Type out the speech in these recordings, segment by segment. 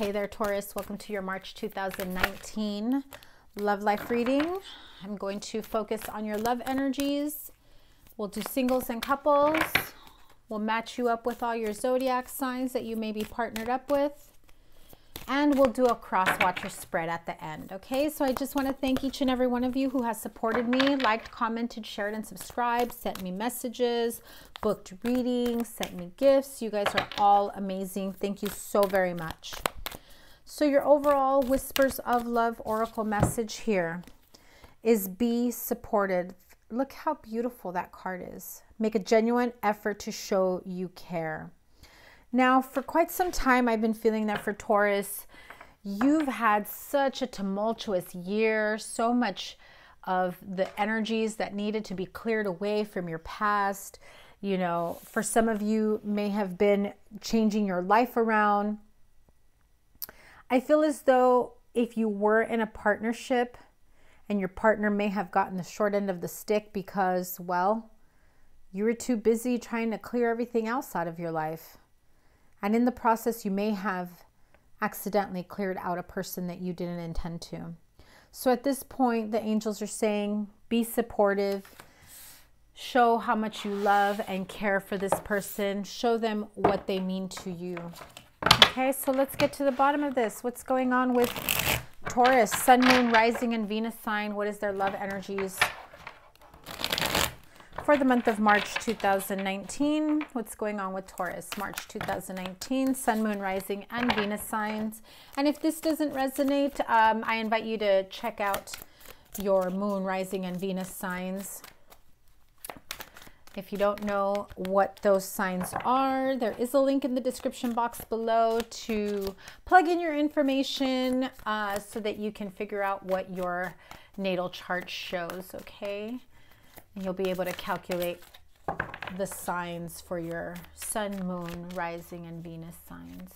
Hey there, Taurus. Welcome to your March 2019 love life reading. I'm going to focus on your love energies. We'll do singles and couples. We'll match you up with all your zodiac signs that you may be partnered up with. And we'll do a Crosswatcher spread at the end. Okay, so I just want to thank each and every one of you who has supported me, liked, commented, shared, and subscribed, sent me messages, booked readings, sent me gifts. You guys are all amazing. Thank you so very much. So your overall Whispers of Love Oracle message here is be supported. Look how beautiful that card is. Make a genuine effort to show you care. Now, for quite some time, I've been feeling that for Taurus, you've had such a tumultuous year, so much of the energies that needed to be cleared away from your past. You know, for some of you may have been changing your life around. I feel as though if you were in a partnership and your partner may have gotten the short end of the stick because, well, you were too busy trying to clear everything else out of your life. And in the process, you may have accidentally cleared out a person that you didn't intend to. So at this point, the angels are saying, be supportive, show how much you love and care for this person, show them what they mean to you. Okay, so let's get to the bottom of this. What's going on with Taurus, Sun, Moon, Rising, and Venus sign? What is their love energies for the month of March 2019? What's going on with Taurus, March 2019, Sun, Moon, Rising, and Venus signs? And if this doesn't resonate, I invite you to check out your Moon, Rising, and Venus signs. If you don't know what those signs are, there is a link in the description box below to plug in your information so that you can figure out what your natal chart shows, okay? And you'll be able to calculate the signs for your Sun, Moon, Rising, and Venus signs.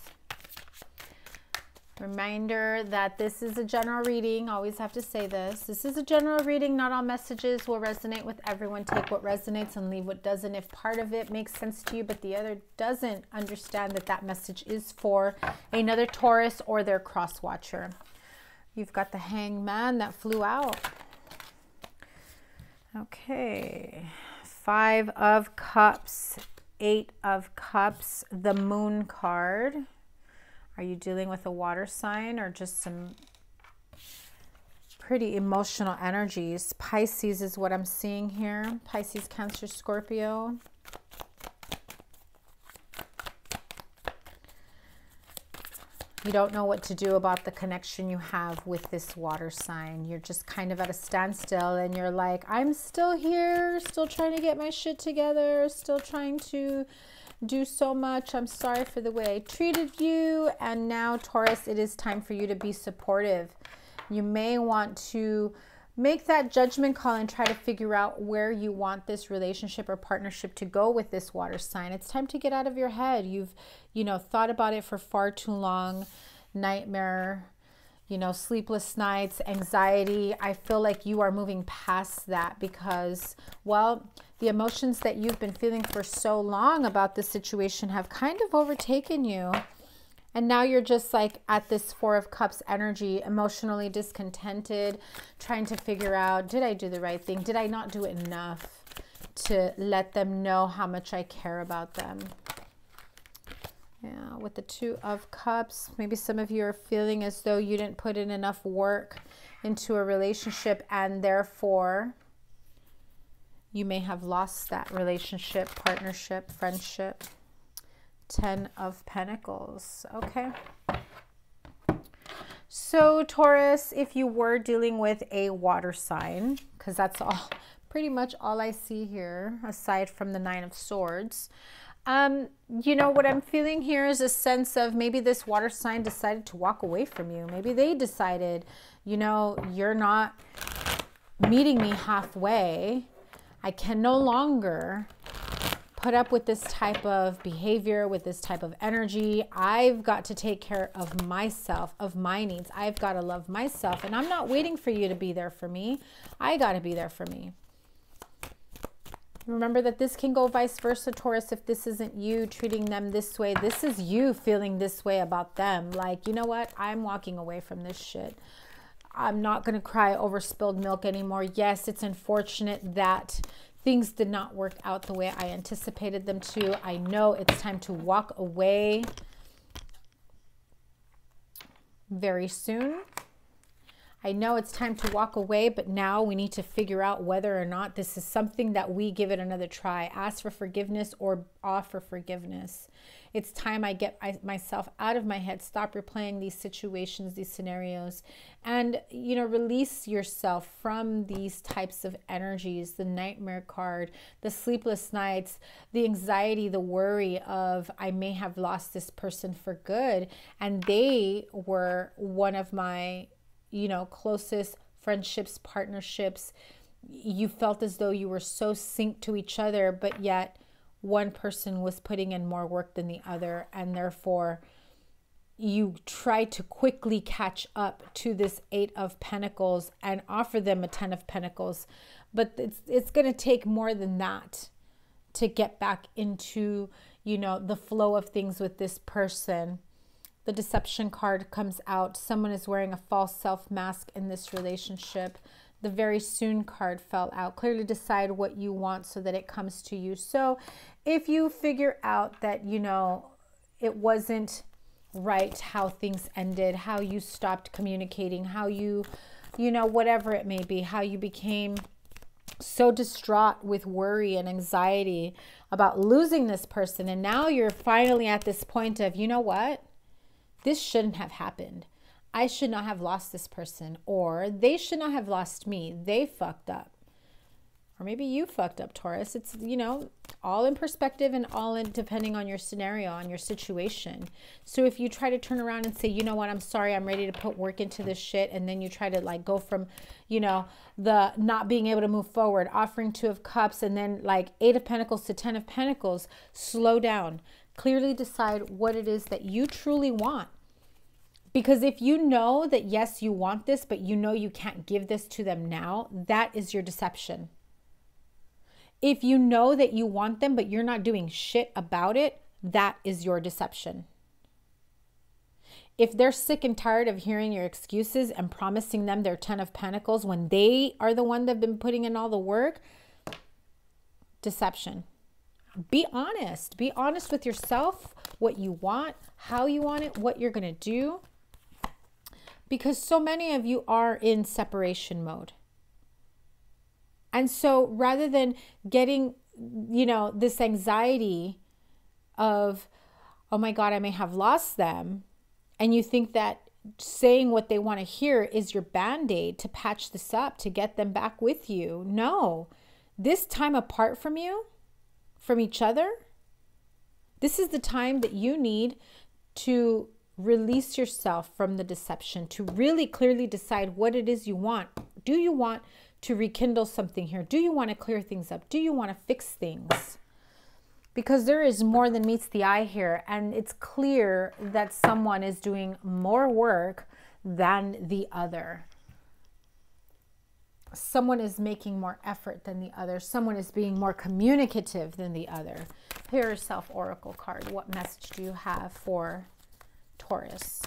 Reminder that this is a general reading. Always have to say this. This is a general reading. Not all messages will resonate with everyone. Take what resonates and leave what doesn't. If part of it makes sense to you, but the other doesn't, understand that that message is for another Taurus or their Crosswatcher. You've got the Hangman that flew out. Okay. 5 of Cups, 8 of Cups, the Moon card. Are you dealing with a water sign or just some pretty emotional energies? Pisces is what I'm seeing here. Pisces, Cancer, Scorpio. You don't know what to do about the connection you have with this water sign. You're just kind of at a standstill and you're like, I'm still here, still trying to get my shit together, still trying to do so much. I'm sorry for the way I treated you. And now, Taurus, it is time for you to be supportive. You may want to make that judgment call and try to figure out where you want this relationship or partnership to go with this water sign. It's time to get out of your head. You've, thought about it for far too long. Nightmare, sleepless nights, anxiety. I feel like you are moving past that because, well, the emotions that you've been feeling for so long about this situation have kind of overtaken you. And now you're just like at this 4 of Cups energy, emotionally discontented, trying to figure out, did I do the right thing? Did I not do enough to let them know how much I care about them? Yeah, with the 2 of Cups, maybe some of you are feeling as though you didn't put in enough work into a relationship and therefore you may have lost that relationship, partnership, friendship. 10 of Pentacles. Okay. So Taurus, if you were dealing with a water sign, because that's all, pretty much all I see here, aside from the 9 of Swords, what I'm feeling here is a sense of maybe this water sign decided to walk away from you. Maybe they decided, you're not meeting me halfway. I can no longer put up with this type of behavior, with this type of energy. I've got to take care of myself, of my needs. I've got to love myself. And I'm not waiting for you to be there for me. I got to be there for me. Remember that this can go vice versa, Taurus. If this isn't you treating them this way, this is you feeling this way about them. Like, you know what? I'm walking away from this shit. I'm not going to cry over spilled milk anymore. Yes, it's unfortunate that things did not work out the way I anticipated them to. I know it's time to walk away very soon. I know it's time to walk away, but now we need to figure out whether or not this is something that we give it another try. Ask for forgiveness or offer forgiveness. It's time I get myself out of my head, stop replaying these situations, these scenarios, and, you know, release yourself from these types of energies, the nightmare card, the sleepless nights, the anxiety, the worry of I may have lost this person for good. And they were one of my, you know, closest friendships, partnerships. You felt as though you were so synced to each other, but yet one person was putting in more work than the other, and therefore you try to quickly catch up to this 8 of Pentacles and offer them a 10 of Pentacles. But it's going to take more than that to get back into, you know, the flow of things with this person. The deception card comes out. Someone is wearing a false self mask in this relationship. The very soon card fell out. Clearly decide what you want so that it comes to you. So if you figure out that, you know, it wasn't right how things ended, how you stopped communicating, how you know, whatever it may be, how you became so distraught with worry and anxiety about losing this person. And now you're finally at this point of, you know what? This shouldn't have happened. I should not have lost this person, or they should not have lost me. They fucked up. Or maybe you fucked up, Taurus. It's, you know, all in perspective and all in depending on your scenario, on your situation. So if you try to turn around and say, you know what, I'm sorry, I'm ready to put work into this shit. And then you try to like go from, you know, the not being able to move forward, offering 2 of Cups, and then like 8 of Pentacles to 10 of Pentacles. Slow down. Clearly decide what it is that you truly want. Because if you know that, yes, you want this, but you know you can't give this to them now, that is your deception. If you know that you want them, but you're not doing shit about it, that is your deception. If they're sick and tired of hearing your excuses and promising them their 10 of Pentacles when they are the one that have been putting in all the work, deception. Be honest. Be honest with yourself, what you want, how you want it, what you're going to do. Because so many of you are in separation mode. And so rather than getting, you know, this anxiety of, oh my God, I may have lost them, and you think that saying what they want to hear is your band-aid to patch this up, to get them back with you. No, this time apart from you, from each other, this is the time that you need to release yourself from the deception, to really clearly decide what it is you want. Do you want to rekindle something here? Do you want to clear things up? Do you want to fix things? Because there is more than meets the eye here, and it's clear that someone is doing more work than the other. Someone is making more effort than the other. Someone is being more communicative than the other. Here is Self-Oracle card. What message do you have for Taurus?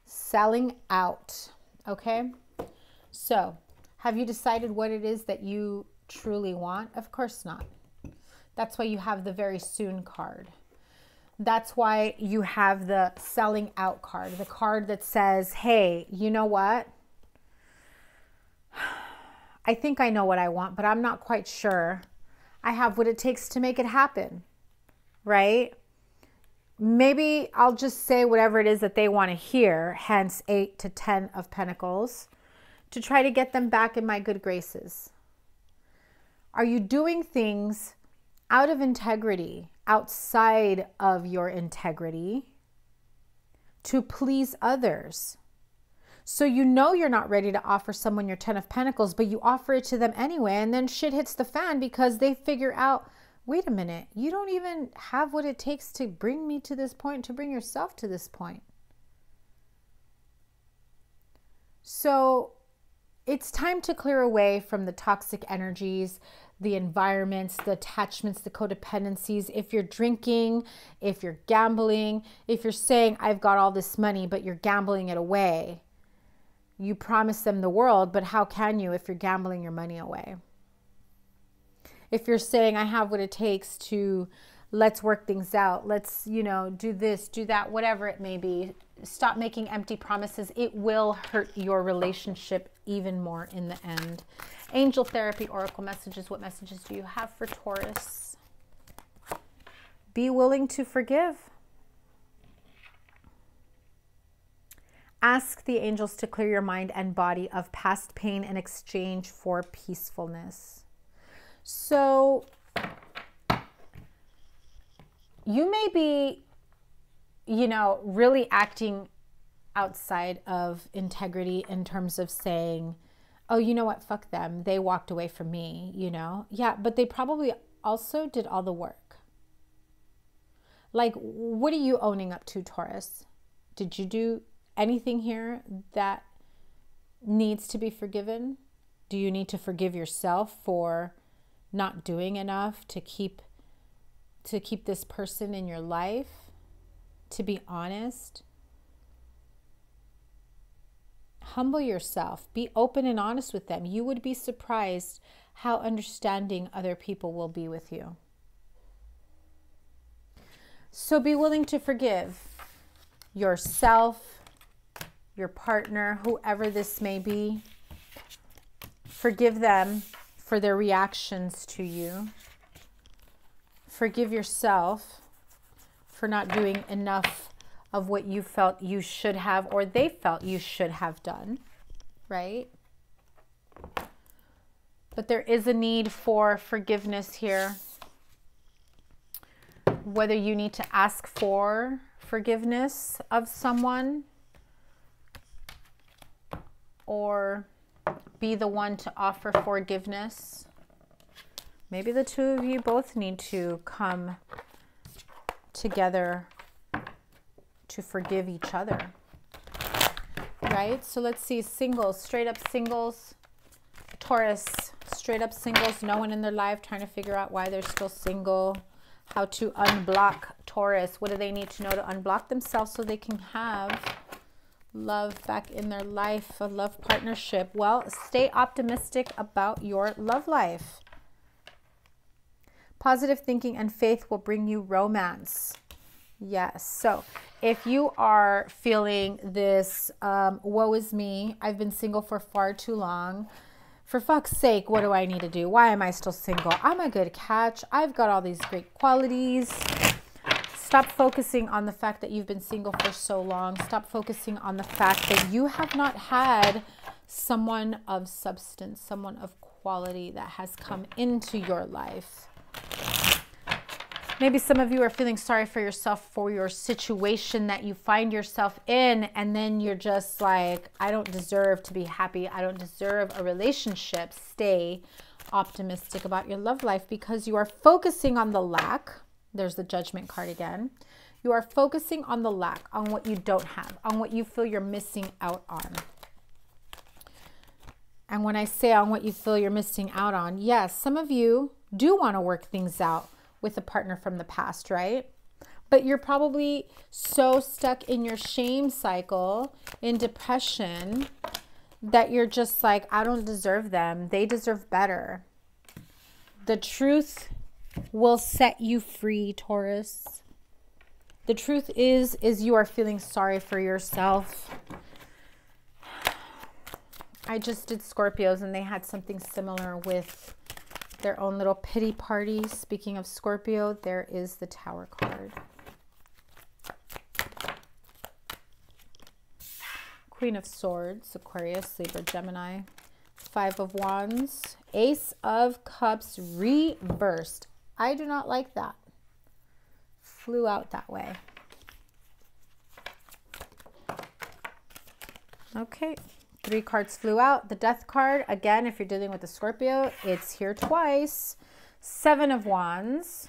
Selling out. Okay. So have you decided what it is that you truly want? Of course not. That's why you have the very soon card. That's why you have the selling out card, the card that says, hey, you know what? I think I know what I want, but I'm not quite sure. I have what it takes to make it happen, right? Maybe I'll just say whatever it is that they want to hear, hence 8 to 10 of Pentacles, to try to get them back in my good graces. Are you doing things out of integrity, outside of your integrity, to please others? So you know you're not ready to offer someone your 10 of Pentacles, but you offer it to them anyway, and then shit hits the fan because they figure out, wait a minute, you don't even have what it takes to bring me to this point, to bring yourself to this point. So it's time to clear away from the toxic energies, the environments, the attachments, the codependencies. If you're drinking, if you're gambling, if you're saying, I've got all this money, but you're gambling it away. You promise them the world, but how can you if you're gambling your money away? If you're saying, I have what it takes to, let's work things out. Let's, do this, do that, whatever it may be. Stop making empty promises. It will hurt your relationship even more in the end. Angel therapy, oracle messages. What messages do you have for Taurus? Be willing to forgive. Ask the angels to clear your mind and body of past pain in exchange for peacefulness. So you may be, really acting outside of integrity in terms of saying, oh, you know what, fuck them. They walked away from me, Yeah, but they probably also did all the work. Like, what are you owning up to, Taurus? Did you do anything here that needs to be forgiven? Do you need to forgive yourself for not doing enough to keep this person in your life? To be honest, humble yourself. Be open and honest with them. You would be surprised how understanding other people will be with you. So be willing to forgive yourself, your partner, whoever this may be. Forgive them for their reactions to you. Forgive yourself for not doing enough of what you felt you should have, or they felt you should have done, right? But there is a need for forgiveness here. Whether you need to ask for forgiveness of someone or be the one to offer forgiveness. Maybe the two of you both need to come together to forgive each other, right? So let's see, singles, straight up singles, Taurus, straight up singles, no one in their life, trying to figure out why they're still single, how to unblock Taurus. What do they need to know to unblock themselves so they can have love back in their life, a love partnership? Well, stay optimistic about your love life. Positive thinking and faith will bring you romance. Yes. So if you are feeling this, woe is me, I've been single for far too long. For fuck's sake, what do I need to do? Why am I still single? I'm a good catch. I've got all these great qualities. Stop focusing on the fact that you've been single for so long. Stop focusing on the fact that you have not had someone of substance, someone of quality that has come into your life. Maybe some of you are feeling sorry for yourself for your situation that you find yourself in, and then you're just like, I don't deserve to be happy. I don't deserve a relationship. Stay optimistic about your love life because you are focusing on the lack. There's the Judgment card again. You are focusing on the lack, on what you don't have, on what you feel you're missing out on. And when I say on what you feel you're missing out on, yes, some of you do want to work things out with a partner from the past, right? But you're probably so stuck in your shame cycle, in depression, that you're just like, I don't deserve them. They deserve better. The truth will set you free, Taurus. The truth is you are feeling sorry for yourself. I just did Scorpios and they had something similar with their own little pity party. Speaking of Scorpio, there is the Tower card. Queen of Swords, Aquarius, Libra, Gemini. Five of Wands, Ace of Cups reversed. I do not like that. Flew out that way. Okay. 3 cards flew out. The Death card, again, if you're dealing with a Scorpio, it's here twice. 7 of Wands,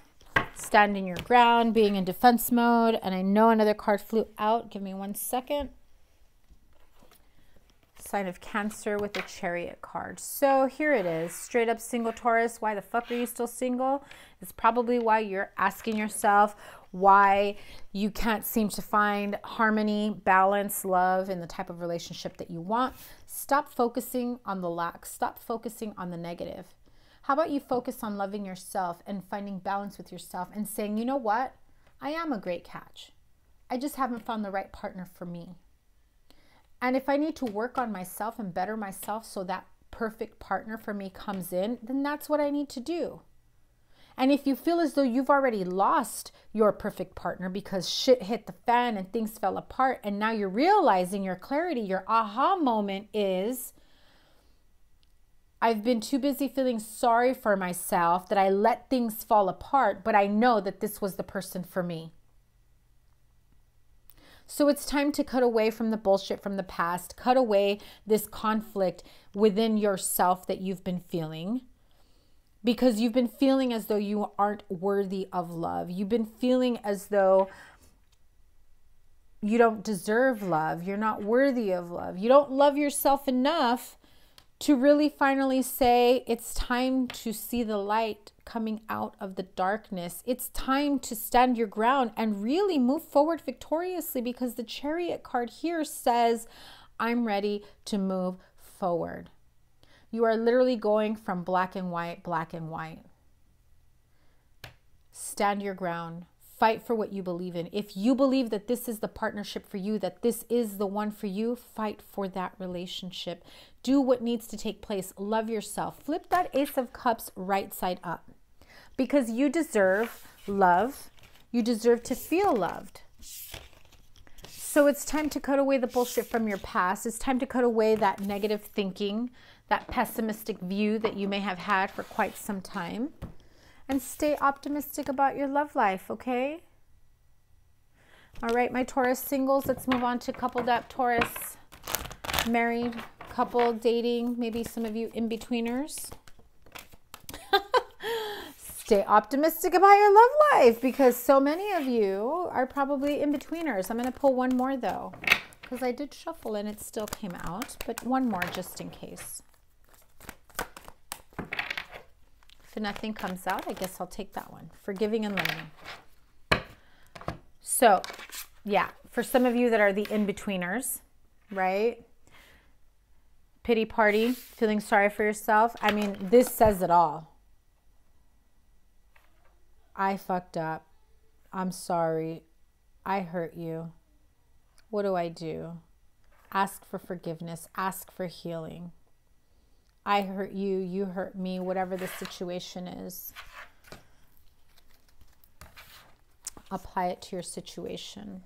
standing your ground, being in defense mode. And I know another card flew out. Give me 1 second. sign of Cancer with the Chariot card. So here it is, straight up single Taurus. Why the fuck are you still single? It's probably why you're asking yourself why you can't seem to find harmony, balance, love in the type of relationship that you want. Stop focusing on the lack. Stop focusing on the negative. How about you focus on loving yourself and finding balance with yourself and saying, you know what? I am a great catch. I just haven't found the right partner for me. And if I need to work on myself and better myself so that perfect partner for me comes in, then that's what I need to do. And if you feel as though you've already lost your perfect partner because shit hit the fan and things fell apart, and now you're realizing your clarity, your aha moment is, I've been too busy feeling sorry for myself that I let things fall apart, but I know that this was the person for me. So it's time to cut away from the bullshit from the past, cut away this conflict within yourself that you've been feeling, because you've been feeling as though you aren't worthy of love. You've been feeling as though you don't deserve love. You're not worthy of love. You don't love yourself enough to really finally say, it's time to see the light coming out of the darkness. It's time to stand your ground and really move forward victoriously, because the Chariot card here says, I'm ready to move forward. You are literally going from black and white, black and white. Stand your ground. Fight for what you believe in. If you believe that this is the partnership for you, that this is the one for you, fight for that relationship. Do what needs to take place. Love yourself. Flip that Ace of Cups right side up, because you deserve love. You deserve to feel loved. So it's time to cut away the bullshit from your past. It's time to cut away that negative thinking, that pessimistic view that you may have had for quite some time. And stay optimistic about your love life, okay? All right, my Taurus singles, let's move on to coupled up Taurus, married, couple, dating, maybe some of you in-betweeners. Stay optimistic about your love life, because so many of you are probably in-betweeners. I'm going to pull one more, though, because I did shuffle and it still came out, but one more just in case. If nothing comes out, I guess I'll take that one. Forgiving and learning. So, yeah, for some of you that are the in-betweeners, right? Pity party, feeling sorry for yourself. I mean, this says it all. I fucked up. I'm sorry. I hurt you. What do I do? Ask for forgiveness. Ask for healing. I hurt you, you hurt me, whatever the situation is. Apply it to your situation.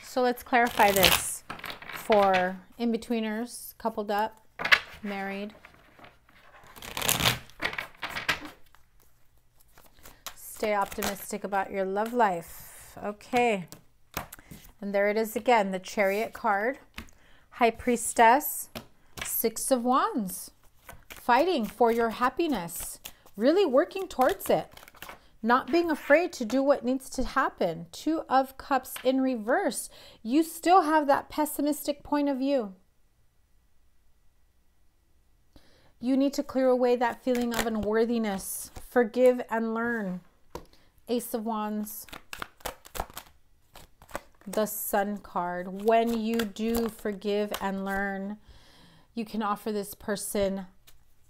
So let's clarify this for in-betweeners, coupled up, married. Stay optimistic about your love life. Okay, and there it is again, the Chariot card, High Priestess, Six of Wands, fighting for your happiness, really working towards it, not being afraid to do what needs to happen. Two of Cups in reverse. You still have that pessimistic point of view. You need to clear away that feeling of unworthiness. Forgive and learn. Ace of Wands. The Sun card. When you do forgive and learn, you can offer this person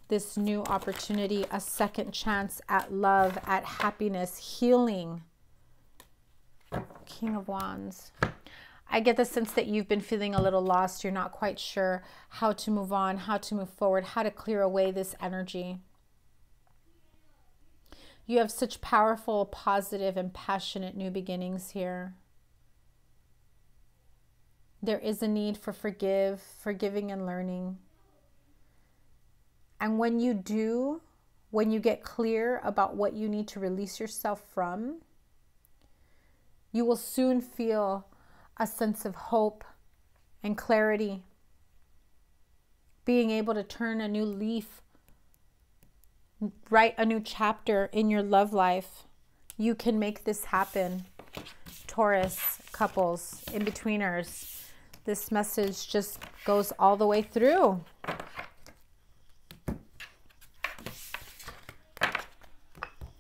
this new opportunity, a second chance at love, at happiness, healing. King of Wands. I get the sense that you've been feeling a little lost. You're not quite sure how to move on, how to move forward, how to clear away this energy. You have such powerful, positive, and passionate new beginnings here. There is a need for forgiving and learning. And when you do, when you get clear about what you need to release yourself from, you will soon feel a sense of hope and clarity. Being able to turn a new leaf, write a new chapter in your love life. You can make this happen. Taurus couples, in-betweeners. This message just goes all the way through.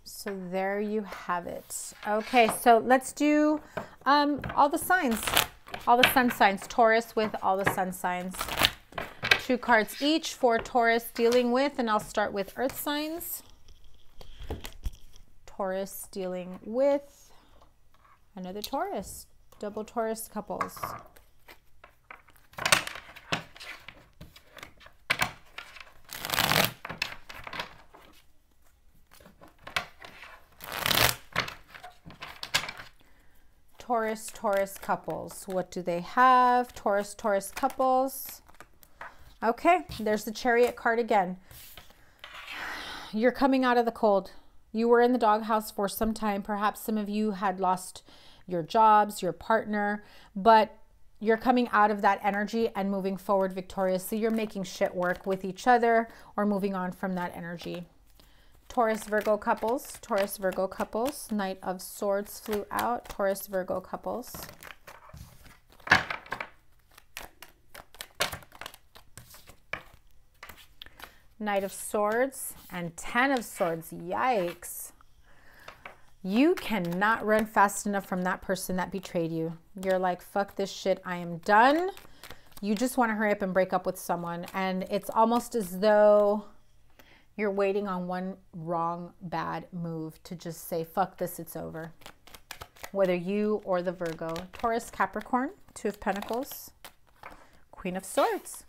So there you have it. Okay, so let's do all the signs, all the sun signs. Taurus with all the sun signs. 2 cards each for Taurus dealing with, and I'll start with earth signs. Taurus dealing with another Taurus. Double Taurus couples. Taurus couples. What do they have? Taurus couples. Okay, there's the Chariot card again. You're coming out of the cold. You were in the doghouse for some time. Perhaps some of you had lost your jobs, your partner, but you're coming out of that energy and moving forward victoriously. You're making shit work with each other or moving on from that energy. Taurus Virgo couples, Knight of Swords flew out. Taurus Virgo couples. Knight of Swords and 10 of Swords. Yikes. You cannot run fast enough from that person that betrayed you. You're like, fuck this shit, I am done. You just want to hurry up and break up with someone. And it's almost as though you're waiting on one wrong, bad move to just say, fuck this, it's over. Whether you or the Virgo. Taurus, Capricorn, 2 of Pentacles, Queen of Swords.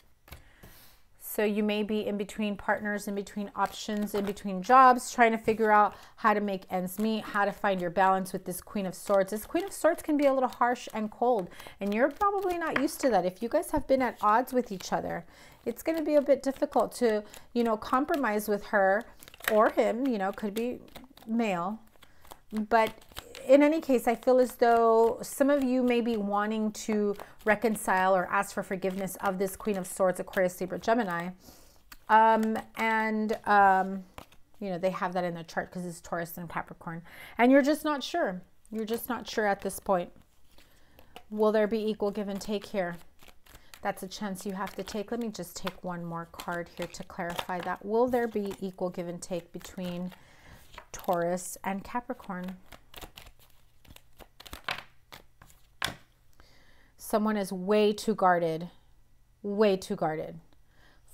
So you may be in between partners, in between options, in between jobs, trying to figure out how to make ends meet, how to find your balance with this Queen of Swords. This Queen of Swords can be a little harsh and cold, and you're probably not used to that. If you guys have been at odds with each other, it's going to be a bit difficult to, you know, compromise with her or him, you know, could be male. But in any case, I feel as though some of you may be wanting to reconcile or ask for forgiveness of this Queen of Swords, Aquarius, Libra, Gemini. You know, they have that in their chart because it's Taurus and Capricorn. And you're just not sure. You're just not sure at this point. Will there be equal give and take here? That's a chance you have to take. Let me just take one more card here to clarify that. Will there be equal give and take between Taurus and Capricorn? Someone is way too guarded. Way too guarded.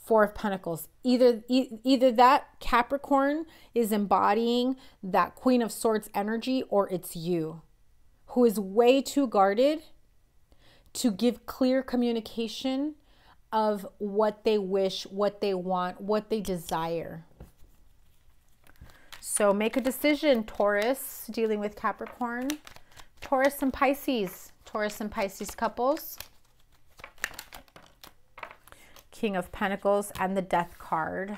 4 of Pentacles. Either that Capricorn is embodying that Queen of Swords energy, or it's you who is way too guarded to give clear communication of what they wish, what they want, what they desire. So make a decision, Taurus, dealing with Capricorn. Taurus and Pisces. Taurus and Pisces couples. King of Pentacles and the Death card.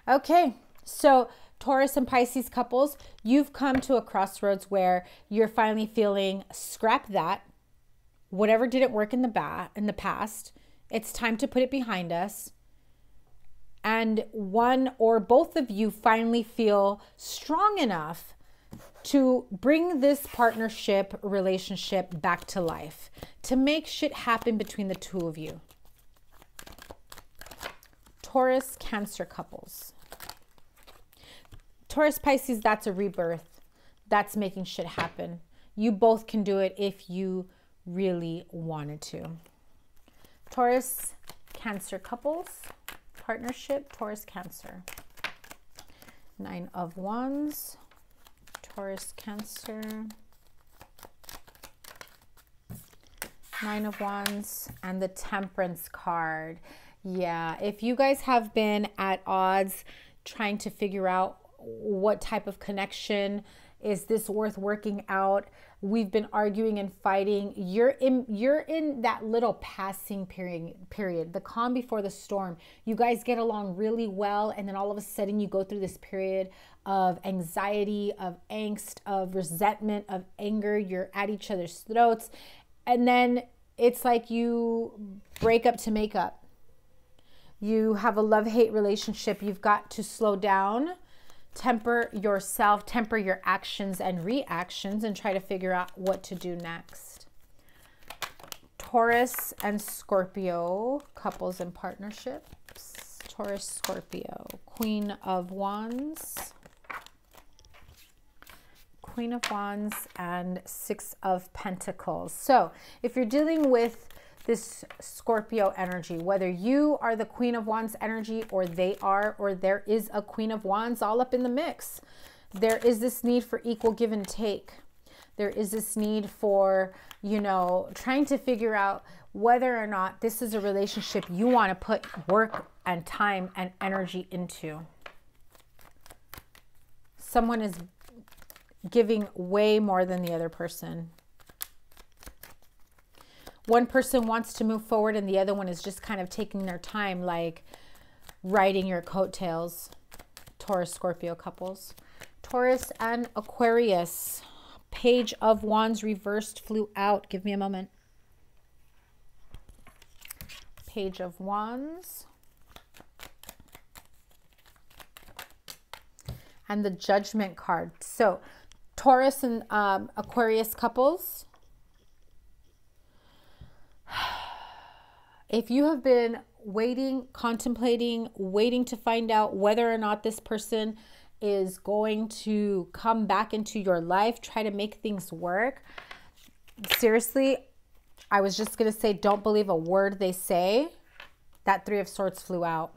Okay, so Taurus and Pisces couples, you've come to a crossroads where you're finally feeling, scrap that. Whatever didn't work in the past, it's time to put it behind us. And one or both of you finally feel strong enough to bring this partnership, relationship back to life, to make shit happen between the two of you. Taurus, Cancer couples. Taurus, Pisces, that's a rebirth. That's making shit happen. You both can do it if you really wanted to. Taurus, Cancer couples. Partnership, Taurus, Cancer. 9 of Wands. Taurus, Cancer. 9 of Wands and the Temperance card. Yeah, if you guys have been at odds trying to figure out what type of connection is this worth working out, we've been arguing and fighting, you're in that little passing period, the calm before the storm. You guys get along really well, and then all of a sudden you go through this period of anxiety, of angst, of resentment, of anger. You're at each other's throats, and then it's like you break up to make up. You have a love-hate relationship. You've got to slow down, temper yourself, temper your actions and reactions, and try to figure out what to do next. Taurus and Scorpio, couples and partnerships. Taurus, Scorpio, Queen of Wands. Queen of Wands and Six of Pentacles. So if you're dealing with this Scorpio energy, whether you are the Queen of Wands energy or they are, or there is a Queen of Wands all up in the mix, there is this need for equal give and take. There is this need for, you know, trying to figure out whether or not this is a relationship you want to put work and time and energy into. Someone is giving way more than the other person. One person wants to move forward and the other one is just kind of taking their time, like riding your coattails. Taurus, Scorpio couples. Taurus and Aquarius. Page of Wands reversed flew out. Give me a moment. Page of Wands. And the Judgment card. So Taurus and Aquarius couples. If you have been waiting, contemplating, waiting to find out whether or not this person is going to come back into your life, try to make things work. Seriously, I was just going to say, don't believe a word they say. That Three of Swords flew out.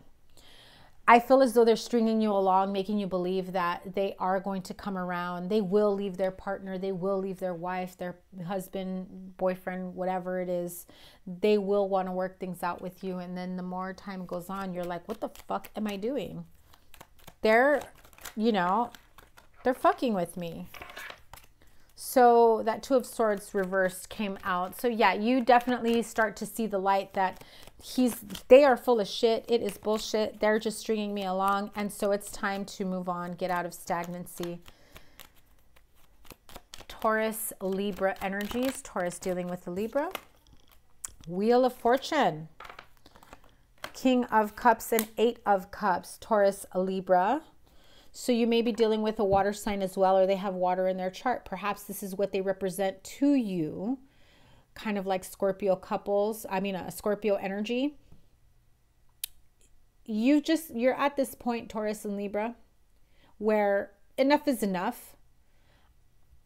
I feel as though they're stringing you along, making you believe that they are going to come around. They will leave their partner. They will leave their wife, their husband, boyfriend, whatever it is. They will want to work things out with you. And then the more time goes on, you're like, what the fuck am I doing? They're, you know, they're fucking with me. So that Two of Swords reversed came out. So yeah, you definitely start to see the light that they are full of shit. It is bullshit. They're just stringing me along. And so it's time to move on, get out of stagnancy. Taurus, Libra energies. Taurus dealing with the Libra. Wheel of Fortune. King of Cups and Eight of Cups. Taurus, Libra. So you may be dealing with a water sign as well, or they have water in their chart. Perhaps this is what they represent to you. Kind of like Scorpio couples. I mean, a Scorpio energy. You're at this point, Taurus and Libra, where enough is enough.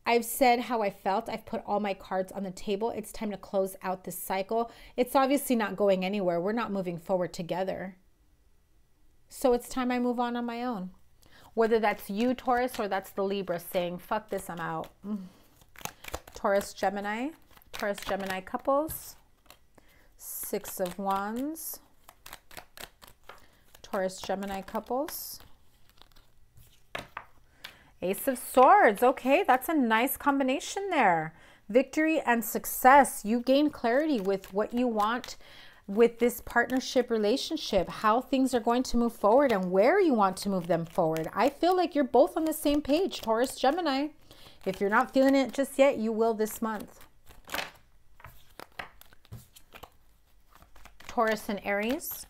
I've said how I felt. I've put all my cards on the table. It's time to close out this cycle. It's obviously not going anywhere. We're not moving forward together. So it's time I move on my own. Whether that's you, Taurus, or that's the Libra saying, fuck this, I'm out. Taurus, Gemini. Taurus, Gemini couples. Six of Wands. Taurus, Gemini couples. Ace of Swords. Okay, that's a nice combination there. Victory and success. You gain clarity with what you want with this partnership relationship, how things are going to move forward and where you want to move them forward. I feel like you're both on the same page, Taurus, Gemini. If you're not feeling it just yet, you will this month. Taurus and Aries.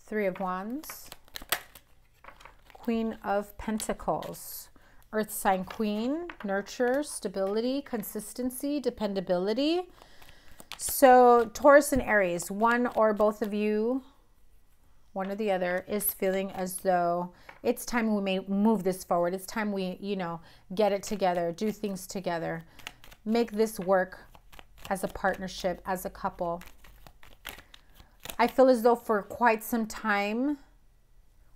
Three of Wands. Queen of Pentacles. Earth sign queen, nurture, stability, consistency, dependability. So Taurus and Aries, one or both of you, one or the other, is feeling as though it's time we may move this forward. It's time we, you know, get it together, do things together, make this work as a partnership, as a couple. I feel as though for quite some time,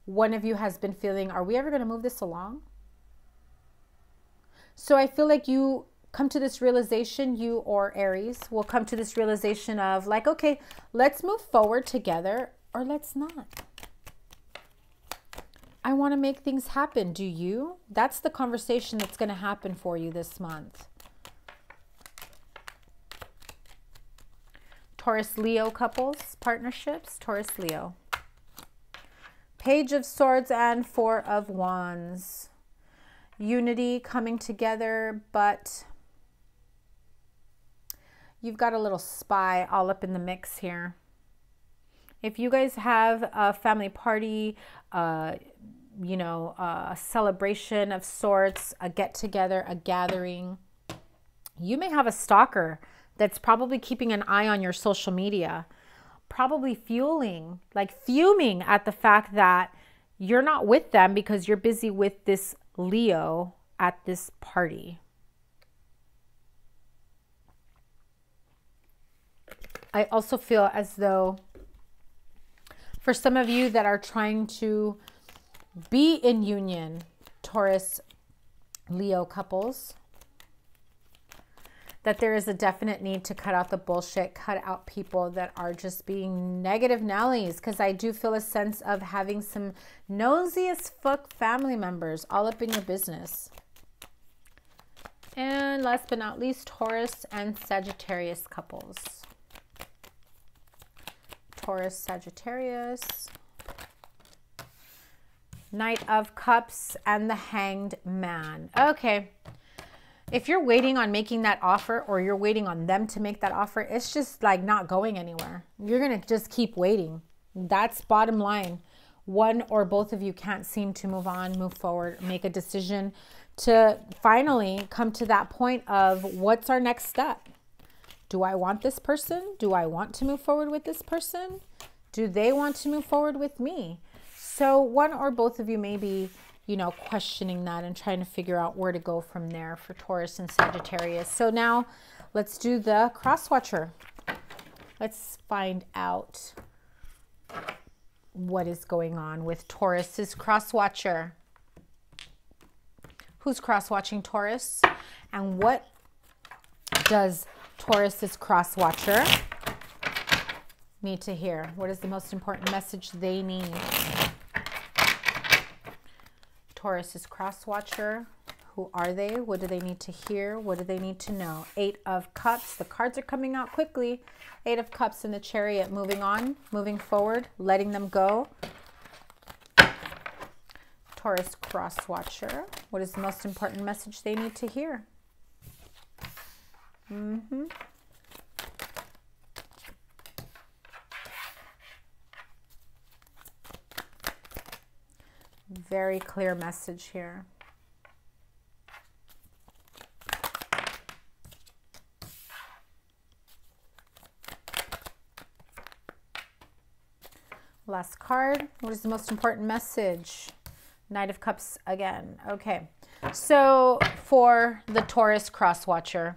one of you has been feeling, are we ever going to move this along? So I feel like you come to this realization, you or Aries will come to this realization of like, okay, let's move forward together or let's not. I want to make things happen. Do you? That's the conversation that's going to happen for you this month. Taurus, Leo couples, partnerships. Taurus, Leo. Page of Swords and Four of Wands. Unity, coming together, but you've got a little spy all up in the mix here. If you guys have a family party, you know, a celebration of sorts, a get together, a gathering. You may have a stalker that's probably keeping an eye on your social media, probably fuming at the fact that you're not with them because you're busy with this Leo at this party. I also feel as though for some of you that are trying to be in union, Taurus, Leo couples, that there is a definite need to cut out the bullshit, cut out people that are just being negative Nellies, because I do feel a sense of having some nosy as fuck family members all up in your business. And last but not least, Taurus and Sagittarius couples. Taurus, Sagittarius. Knight of Cups and the Hanged Man. Okay. If you're waiting on making that offer, or you're waiting on them to make that offer, it's just like not going anywhere. You're going to just keep waiting. That's bottom line. One or both of you can't seem to move on, move forward, make a decision to finally come to that point of what's our next step? Do I want this person? Do I want to move forward with this person? Do they want to move forward with me? So one or both of you may be, you know, questioning that and trying to figure out where to go from there for Taurus and Sagittarius. So now let's do the Crosswatcher. Let's find out what is going on with Taurus's Crosswatcher. Who's cross-watching Taurus? And what does Taurus's Crosswatcher need to hear? What is the most important message they need? Taurus's Crosswatcher. Who are they? What do they need to hear? What do they need to know? Eight of Cups. The cards are coming out quickly. Eight of Cups in the Chariot. Moving on, moving forward, letting them go. Taurus Crosswatcher. What is the most important message they need to hear? Very clear message here. Last card. What is the most important message? Knight of Cups again. Okay. So for the Taurus Crosswatcher,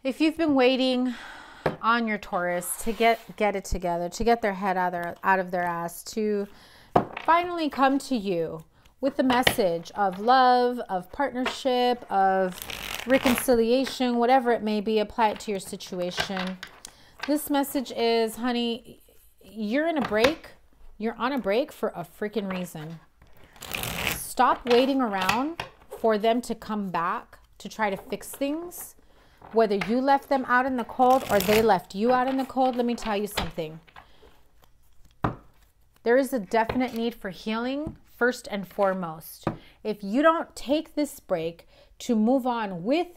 if you've been waiting on your Taurus to get it together, to get their head out of their ass, to finally come to you with the message of love, of partnership, of reconciliation, whatever it may be, apply it to your situation. This message is, honey, you're in a break. You're on a break for a freaking reason. Stop waiting around for them to come back to try to fix things. Whether you left them out in the cold or they left you out in the cold, let me tell you something. There is a definite need for healing first and foremost. If you don't take this break to move on with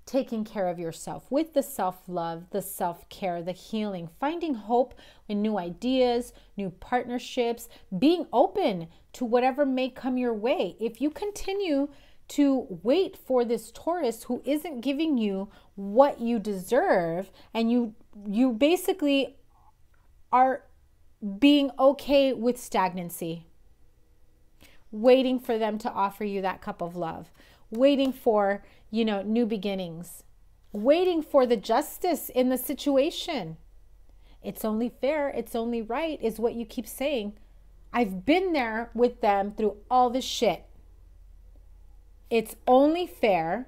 taking care of yourself, with the self-love, the self-care, the healing, finding hope in new ideas, new partnerships, being open to whatever may come your way. If you continue to wait for this Taurus who isn't giving you what you deserve, and you basically are being okay with stagnancy, waiting for them to offer you that cup of love, waiting for, you know, new beginnings, waiting for the justice in the situation. It's only fair, it's only right, is what you keep saying. I've been there with them through all this shit. It's only fair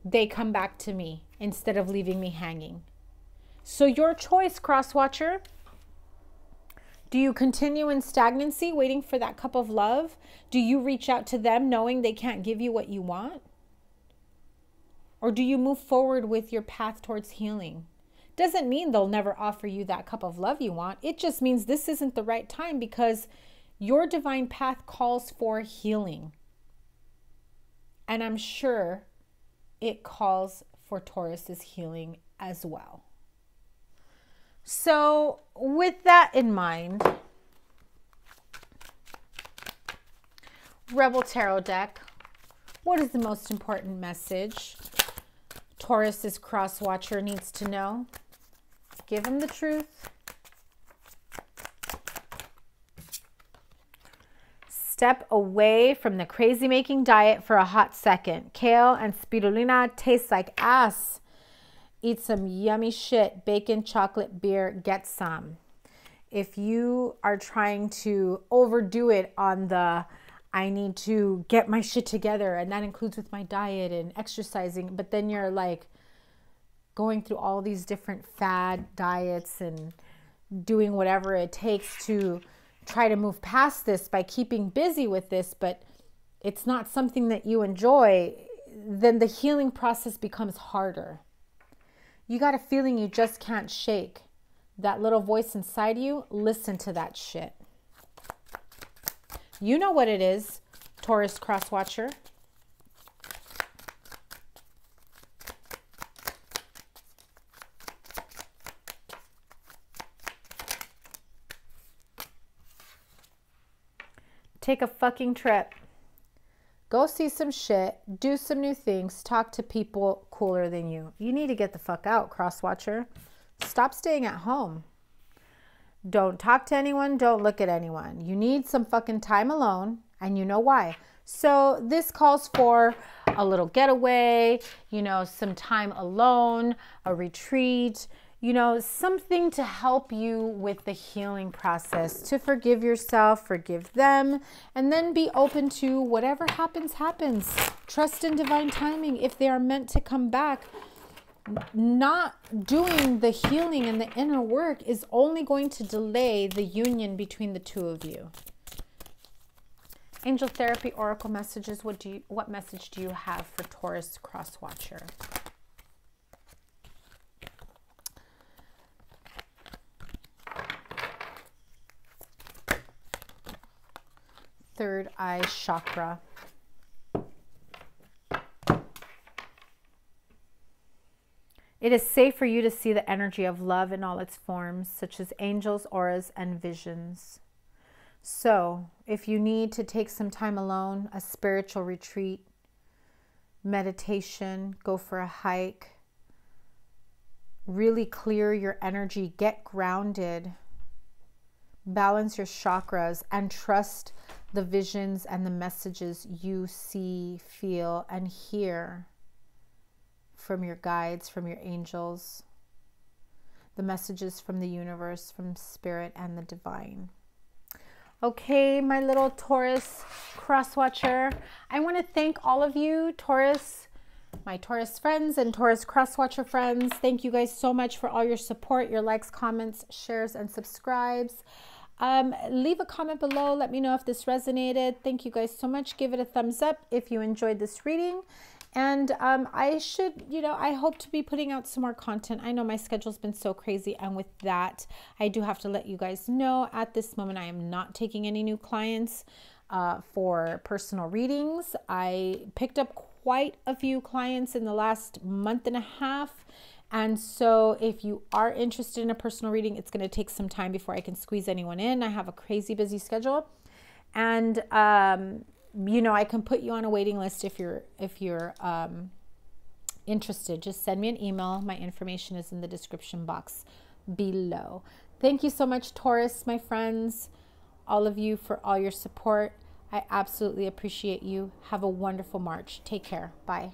they come back to me instead of leaving me hanging. So your choice, Crosswatcher. Do you continue in stagnancy, waiting for that cup of love? Do you reach out to them knowing they can't give you what you want? Or do you move forward with your path towards healing? Doesn't mean they'll never offer you that cup of love you want. It just means this isn't the right time, because your divine path calls for healing. And I'm sure it calls for Taurus's healing as well. So with that in mind, Rebel Tarot deck, what is the most important message Taurus's Crosswatcher needs to know? Give him the truth. Step away from the crazy-making diet for a hot second. Kale and spirulina taste like ass. Eat some yummy shit. Bacon, chocolate, beer, get some. If you are trying to overdo it on the I need to get my shit together, and that includes with my diet and exercising, but then you're like going through all these different fad diets and doing whatever it takes to try to move past this by keeping busy with this, but it's not something that you enjoy, then the healing process becomes harder. You got a feeling you just can't shake. That little voice inside you, listen to that shit. You know what it is, Taurus Crosswatcher. Take a fucking trip. Go see some shit. Do some new things. Talk to people cooler than you. You need to get the fuck out, Crosswatcher. Stop staying at home. Don't talk to anyone. Don't look at anyone. You need some fucking time alone, and you know why. So this calls for a little getaway, you know, some time alone, a retreat, you know, something to help you with the healing process, to forgive yourself, forgive them, and then be open to whatever happens, happens. Trust in divine timing. If they are meant to come back, not doing the healing and the inner work is only going to delay the union between the two of you. Angel Therapy Oracle messages. What message do you have for Taurus Crosswatcher? Third eye chakra. It is safe for you to see the energy of love in all its forms, such as angels, auras, and visions. So, if you need to take some time alone, a spiritual retreat, meditation, go for a hike, really clear your energy, get grounded, balance your chakras, and trust the visions and the messages you see, feel, and hear from your guides, from your angels, the messages from the universe, from spirit and the divine. Okay, my little Taurus Crosswatcher, I want to thank all of you, Taurus, my Taurus friends and Taurus Crosswatcher friends. Thank you guys so much for all your support, your likes, comments, shares, and subscribes. Leave a comment below. Let me know if this resonated. Thank you guys so much. Give it a thumbs up if you enjoyed this reading. And I hope to be putting out some more content. I know my schedule's been so crazy, and with that, I do have to let you guys know at this moment I am not taking any new clients for personal readings. I picked up quite a few clients in the last month and a half, and so if you are interested in a personal reading, it's going to take some time before I can squeeze anyone in. I have a crazy busy schedule, and you know, I can put you on a waiting list if you're interested. Just send me an email. My information is in the description box below. Thank you so much, Taurus, my friends, all of you, for all your support. I absolutely appreciate you. Have a wonderful March. Take care. Bye.